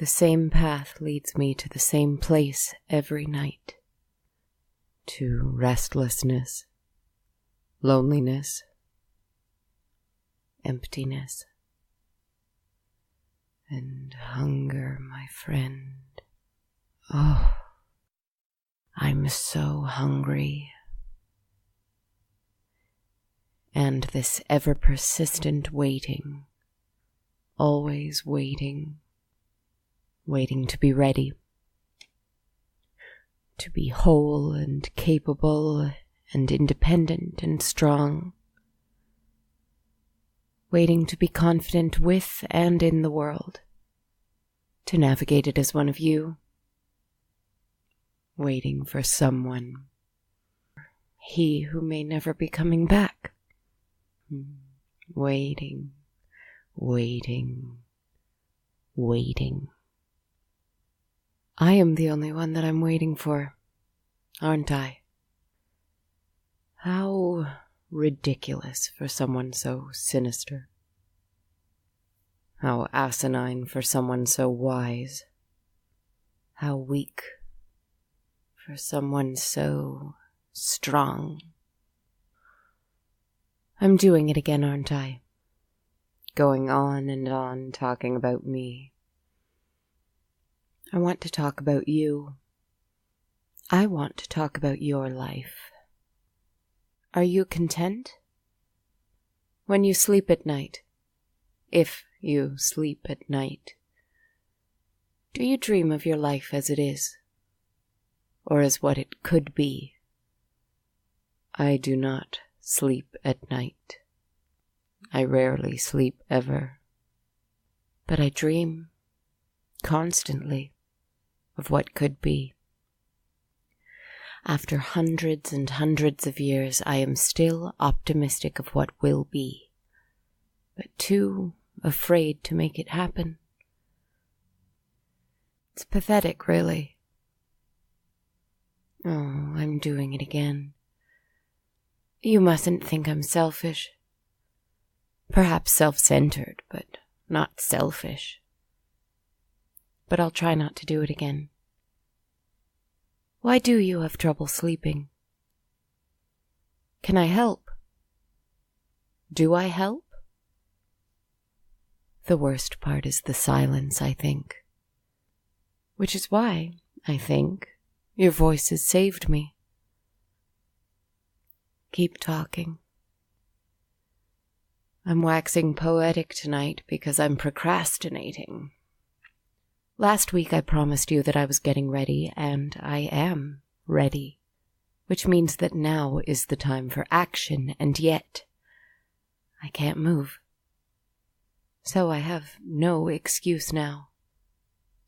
same path leads me to the same place every night. To restlessness, loneliness, emptiness, and hunger, my friend. Oh, I'm so hungry. And this ever-persistent waiting, always waiting, waiting to be ready, to be whole and capable and independent and strong, waiting to be confident with and in the world, to navigate it as one of you, waiting for someone, he who may never be coming back, waiting, waiting, waiting. I am the only one that I'm waiting for, aren't I? How ridiculous for someone so sinister. How asinine for someone so wise. How weak for someone so strong. I'm doing it again, aren't I? Going on and on talking about me. I want to talk about you. I want to talk about your life. Are you content? When you sleep at night, if you sleep at night, do you dream of your life as it is, or as what it could be? I do not sleep at night. I rarely sleep ever, but I dream constantly of what could be. After hundreds and hundreds of years, I am still optimistic of what will be, but too afraid to make it happen. It's pathetic, really. Oh, I'm doing it again. You mustn't think I'm selfish. Perhaps self-centered, but not selfish. But I'll try not to do it again. Why do you have trouble sleeping? Can I help? Do I help? The worst part is the silence, I think. Which is why, I think, your voice has saved me. Keep talking. I'm waxing poetic tonight because I'm procrastinating. Last week I promised you that I was getting ready, and I am ready, which means that now is the time for action, and yet I can't move. So I have no excuse now.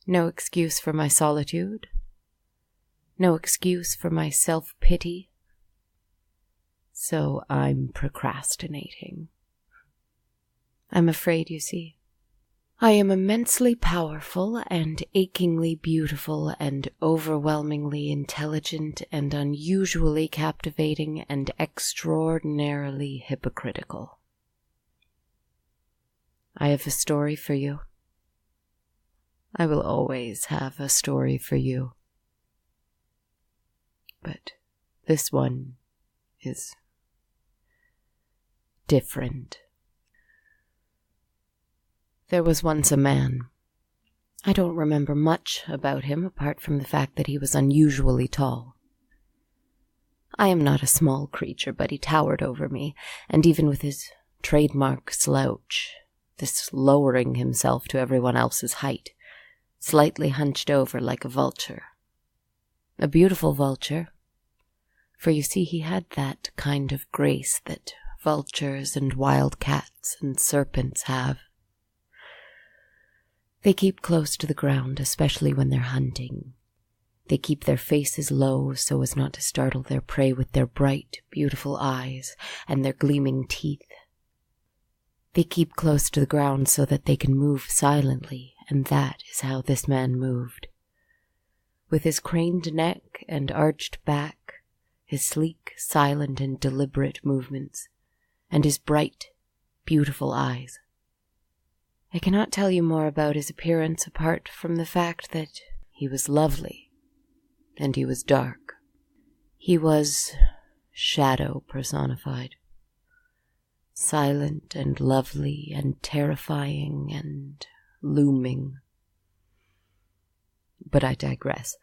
No excuse for my solitude. No excuse for my self-pity. So I'm procrastinating. I'm afraid, you see. I am immensely powerful and achingly beautiful and overwhelmingly intelligent and unusually captivating and extraordinarily hypocritical. I have a story for you. I will always have a story for you. But this one is different. There was once a man. I don't remember much about him apart from the fact that he was unusually tall. I am not a small creature, but he towered over me, and even with his trademark slouch, this lowering himself to everyone else's height, slightly hunched over like a vulture. A beautiful vulture, for you see he had that kind of grace that vultures and wild cats and serpents have. They keep close to the ground, especially when they're hunting. They keep their faces low so as not to startle their prey with their bright, beautiful eyes and their gleaming teeth. They keep close to the ground so that they can move silently, and that is how this man moved. With his craned neck and arched back, his sleek, silent, and deliberate movements, and his bright, beautiful eyes. I cannot tell you more about his appearance apart from the fact that he was lovely, and he was dark. He was shadow personified. Silent and lovely and terrifying and looming. But I digress.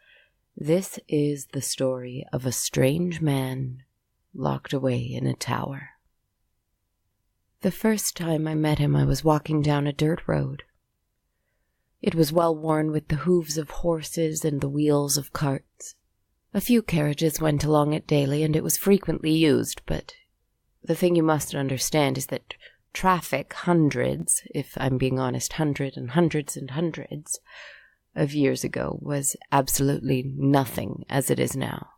This is the story of a strange man locked away in a tower. The first time I met him, I was walking down a dirt road. It was well worn with the hooves of horses and the wheels of carts. A few carriages went along it daily, and it was frequently used, but the thing you must understand is that traffic hundreds, if I'm being honest, hundreds and hundreds of years ago was absolutely nothing as it is now.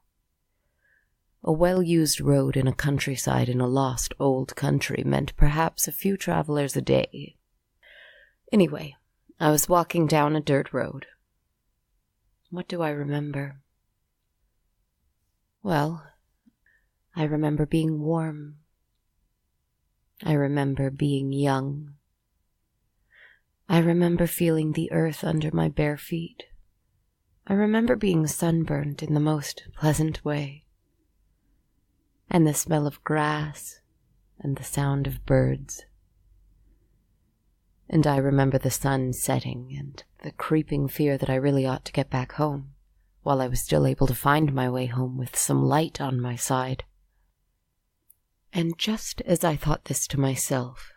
A well-used road in a countryside in a lost old country meant perhaps a few travelers a day. Anyway, I was walking down a dirt road. What do I remember? Well, I remember being warm. I remember being young. I remember feeling the earth under my bare feet. I remember being sunburnt in the most pleasant way. And the smell of grass and the sound of birds. And I remember the sun setting and the creeping fear that I really ought to get back home, while I was still able to find my way home with some light on my side. And just as I thought this to myself,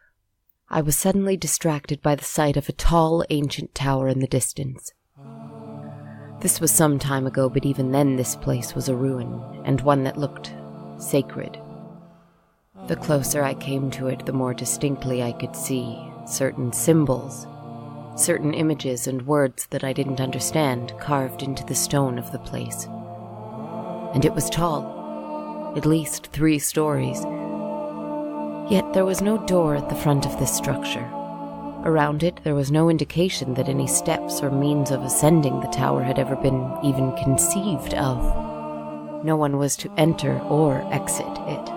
I was suddenly distracted by the sight of a tall, ancient tower in the distance. This was some time ago, but even then this place was a ruin, and one that looked sacred. The closer I came to it, the more distinctly I could see certain symbols, certain images and words that I didn't understand carved into the stone of the place. And it was tall, at least 3 stories. Yet there was no door at the front of this structure. Around it, there was no indication that any steps or means of ascending the tower had ever been even conceived of. No one was to enter or exit it.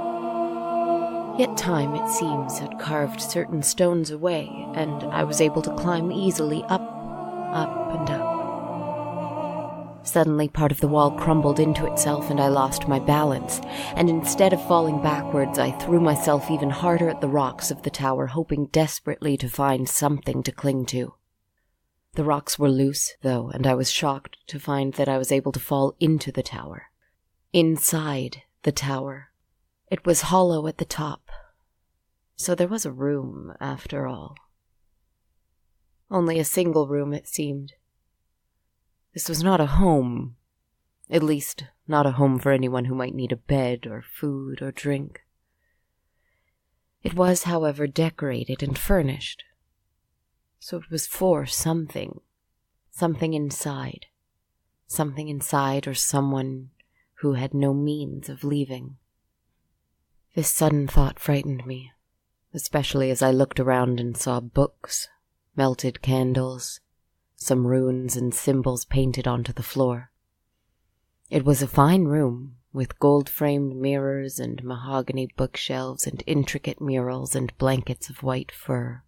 Yet time, it seems, had carved certain stones away, and I was able to climb easily up and up. Suddenly, part of the wall crumbled into itself, and I lost my balance, and instead of falling backwards, I threw myself even harder at the rocks of the tower, hoping desperately to find something to cling to. The rocks were loose, though, and I was shocked to find that I was able to fall into the tower. Inside the tower. It was hollow at the top. So there was a room, after all. Only a single room, it seemed. This was not a home. At least, not a home for anyone who might need a bed or food or drink. It was, however, decorated and furnished. So it was for something. Something inside. Something inside or someone who had no means of leaving. This sudden thought frightened me, especially as I looked around and saw books, melted candles, some runes and symbols painted onto the floor. It was a fine room, with gold-framed mirrors and mahogany bookshelves and intricate murals and blankets of white fur.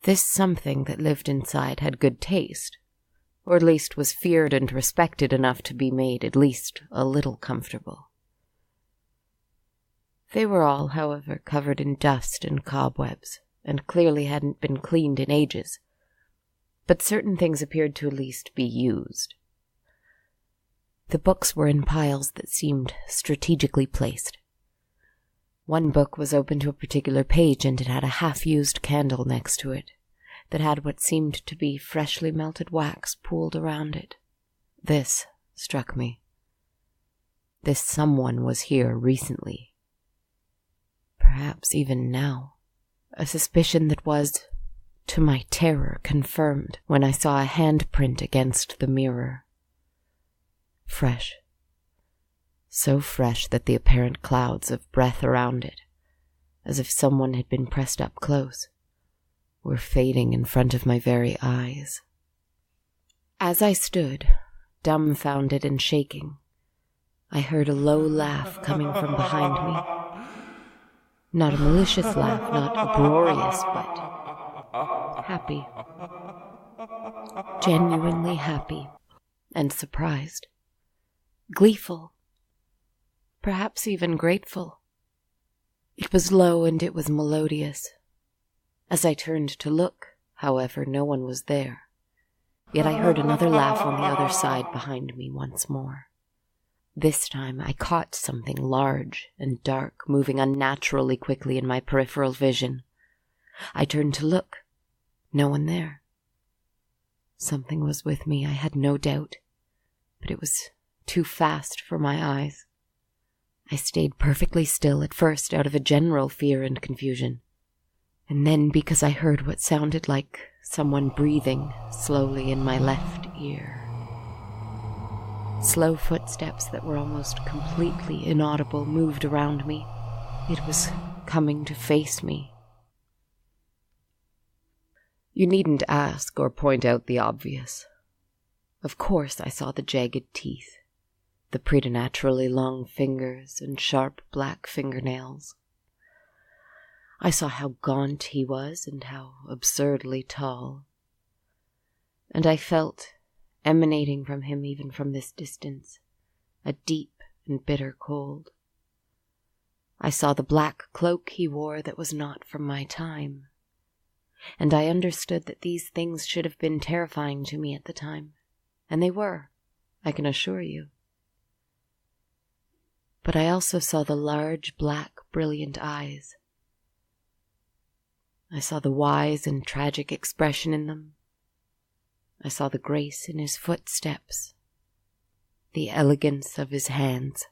This something that lived inside had good taste, or at least was feared and respected enough to be made at least a little comfortable. They were all, however, covered in dust and cobwebs, and clearly hadn't been cleaned in ages. But certain things appeared to at least be used. The books were in piles that seemed strategically placed. One book was open to a particular page, and it had a half-used candle next to it that had what seemed to be freshly melted wax pooled around it. This struck me. This someone was here recently. Perhaps even now. A suspicion that was, to my terror, confirmed when I saw a handprint against the mirror. Fresh. So fresh that the apparent clouds of breath around it, as if someone had been pressed up close, were fading in front of my very eyes. As I stood, dumbfounded and shaking, I heard a low laugh coming from behind me. Not a malicious laugh, not uproarious, but happy. Genuinely happy and surprised. Gleeful. Perhaps even grateful. It was low and it was melodious. As I turned to look, however, no one was there. Yet I heard another laugh on the other side behind me once more. This time I caught something large and dark moving unnaturally quickly in my peripheral vision. I turned to look. No one there. Something was with me, I had no doubt, but it was too fast for my eyes. I stayed perfectly still at first out of a general fear and confusion, and then because I heard what sounded like someone breathing slowly in my left ear. Slow footsteps that were almost completely inaudible moved around me. It was coming to face me. You needn't ask or point out the obvious. Of course I saw the jagged teeth, the preternaturally long fingers and sharp black fingernails. I saw how gaunt he was and how absurdly tall. And I felt, emanating from him even from this distance, a deep and bitter cold. I saw the black cloak he wore that was not from my time, and I understood that these things should have been terrifying to me at the time, and they were, I can assure you. But I also saw the large, black, brilliant eyes. I saw the wise and tragic expression in them. I saw the grace in his footsteps, the elegance of his hands.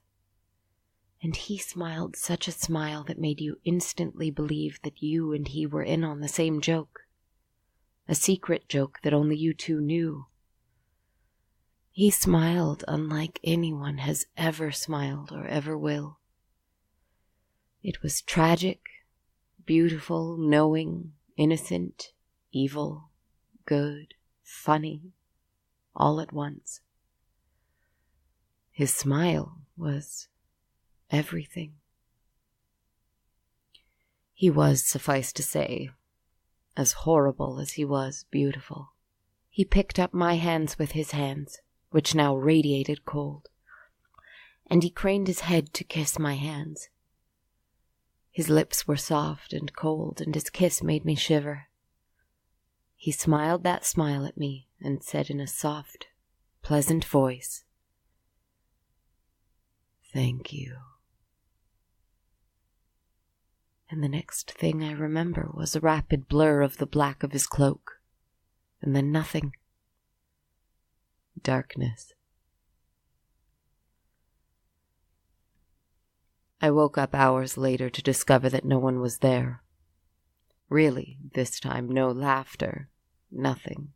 And he smiled such a smile that made you instantly believe that you and he were in on the same joke. A secret joke that only you two knew. He smiled unlike anyone has ever smiled or ever will. It was tragic, beautiful, knowing, innocent, evil, good, funny, all at once. His smile was everything. He was, suffice to say, as horrible as he was beautiful. He picked up my hands with his hands, which now radiated cold, and he craned his head to kiss my hands. His lips were soft and cold, and his kiss made me shiver. He smiled that smile at me and said in a soft, pleasant voice, "Thank you." And the next thing I remember was a rapid blur of the black of his cloak, and then nothing. Darkness. I woke up hours later to discover that no one was there. Really, this time, no laughter, nothing.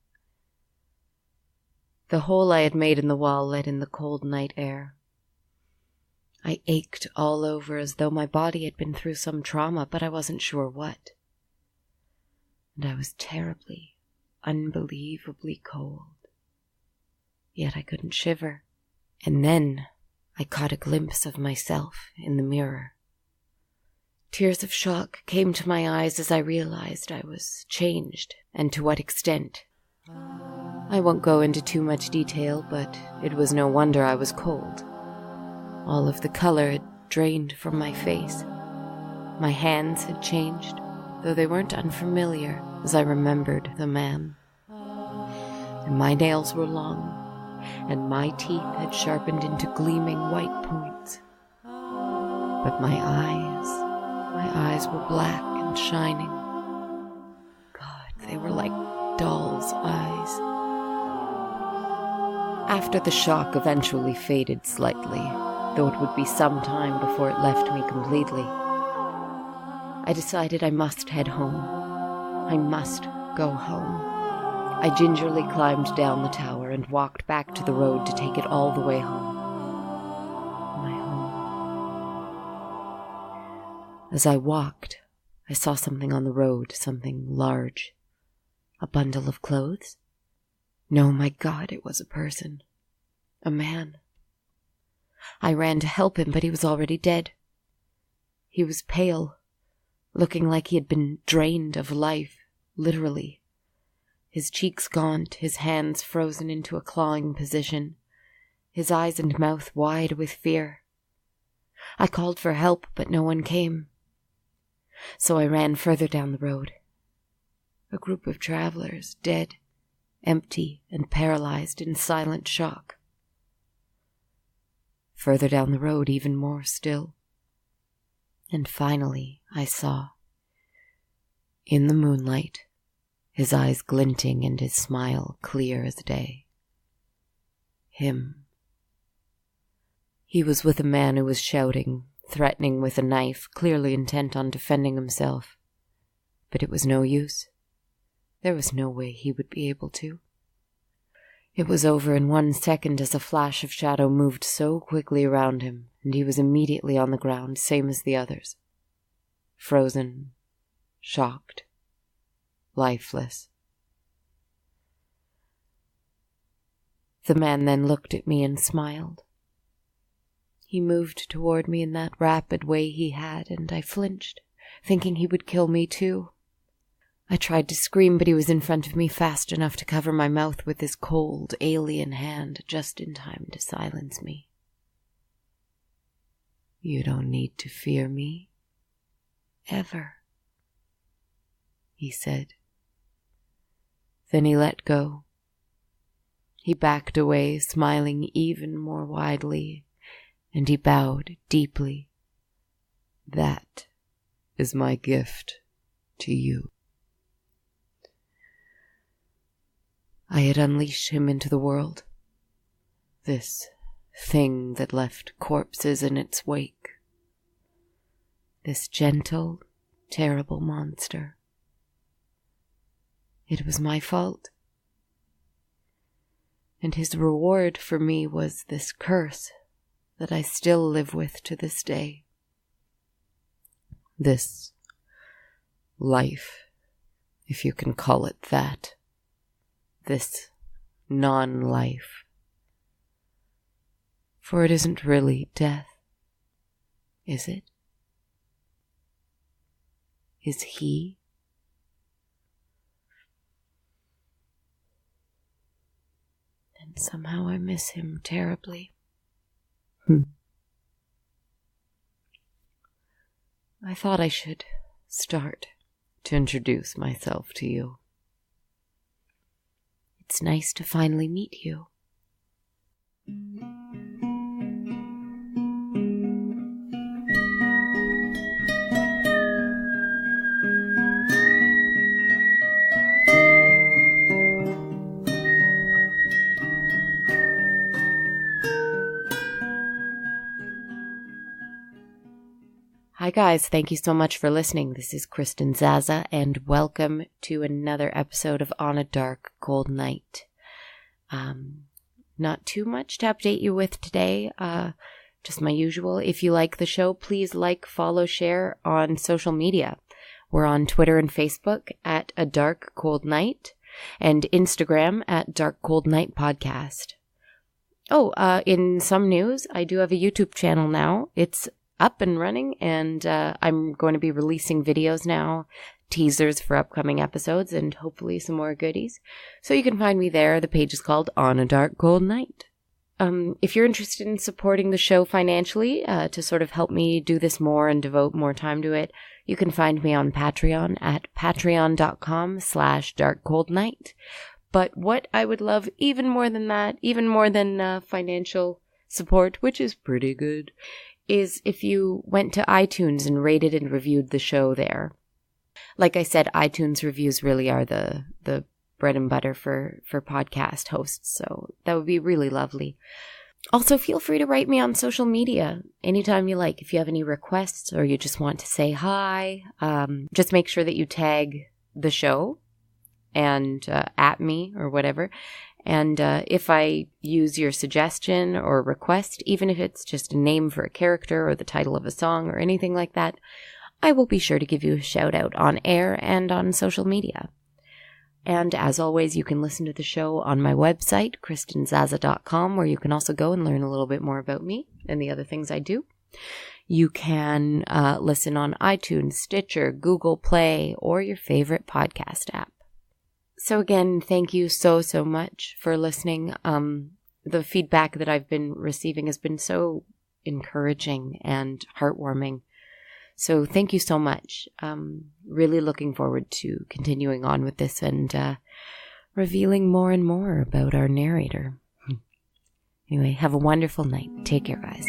The hole I had made in the wall let in the cold night air. I ached all over as though my body had been through some trauma, but I wasn't sure what. And I was terribly, unbelievably cold. Yet I couldn't shiver. And then I caught a glimpse of myself in the mirror. Tears of shock came to my eyes as I realized I was changed, and to what extent. I won't go into too much detail, but it was no wonder I was cold. All of the color had drained from my face. My hands had changed, though they weren't unfamiliar as I remembered the man. And my nails were long, and my teeth had sharpened into gleaming white points. But my eyes were black and shining. God, they were like doll's eyes. After the shock eventually faded slightly, though it would be some time before it left me completely, I decided I must head home. I must go home. I gingerly climbed down the tower and walked back to the road to take it all the way home. My home. As I walked, I saw something on the road, something large. A bundle of clothes? No, my God, it was a person. A man. I ran to help him, but he was already dead. He was pale, looking like he had been drained of life, literally. his cheeks gaunt, his hands frozen into a clawing position, his eyes and mouth wide with fear. I called for help, but no one came. So I ran further down the road. A group of travelers, dead, empty, and paralyzed in silent shock. Further down the road, even more still. And finally, I saw, in the moonlight, his eyes glinting and his smile clear as day, him. He was with a man who was shouting, threatening with a knife, clearly intent on defending himself. But it was no use. There was no way he would be able to. It was over in 1 second as a flash of shadow moved so quickly around him, and he was immediately on the ground, same as the others. Frozen, shocked, lifeless. The man then looked at me and smiled. He moved toward me in that rapid way he had, and I flinched, thinking he would kill me too. I tried to scream, but he was in front of me fast enough to cover my mouth with his cold, alien hand, just in time to silence me. "You don't need to fear me, ever," he said. Then he let go. He backed away, smiling even more widely, and he bowed deeply. "That is my gift to you." I had unleashed him into the world. This thing that left corpses in its wake. This gentle, terrible monster. It was my fault. And his reward for me was this curse that I still live with to this day. This life, if you can call it that. This non-life. For it isn't really death, is it? Is he? And somehow I miss him terribly. I thought I should start to introduce myself to you. It's nice to finally meet you. Hi guys, thank you so much for listening. This is Kristen Zaza, and welcome to another episode of On a Dark, Cold Night. Not too much to update you with today, just my usual. If you like the show, please like, follow, share on social media. We're on Twitter and Facebook at A Dark Cold Night, and Instagram at Dark Cold Night Podcast. Oh, in some news, I do have a YouTube channel now. It's up and running, and I'm going to be releasing videos now, teasers for upcoming episodes, and hopefully some more goodies. So you can find me there. The page is called On a Dark Cold Night. If you're interested in supporting the show financially, to sort of help me do this more and devote more time to it, you can find me on Patreon at patreon.com/darkcoldnight. But what I would love even more than that, even more than financial support, which is pretty good, is if you went to iTunes and rated and reviewed the show there. Like I said, iTunes reviews really are the bread and butter for podcast hosts, so that would be really lovely. Also, feel free to write me on social media anytime you like. If you have any requests or you just want to say hi, just make sure that you tag the show and at me or whatever. And if I use your suggestion or request, even if it's just a name for a character or the title of a song or anything like that, I will be sure to give you a shout out on air and on social media. And as always, you can listen to the show on my website, KristenZaza.com, where you can also go and learn a little bit more about me and the other things I do. You can listen on iTunes, Stitcher, Google Play, or your favorite podcast app. So again, thank you so much for listening. The feedback that I've been receiving has been so encouraging and heartwarming. So thank you so much. Really looking forward to continuing on with this and revealing more and more about our narrator. Anyway, have a wonderful night. Take care, guys.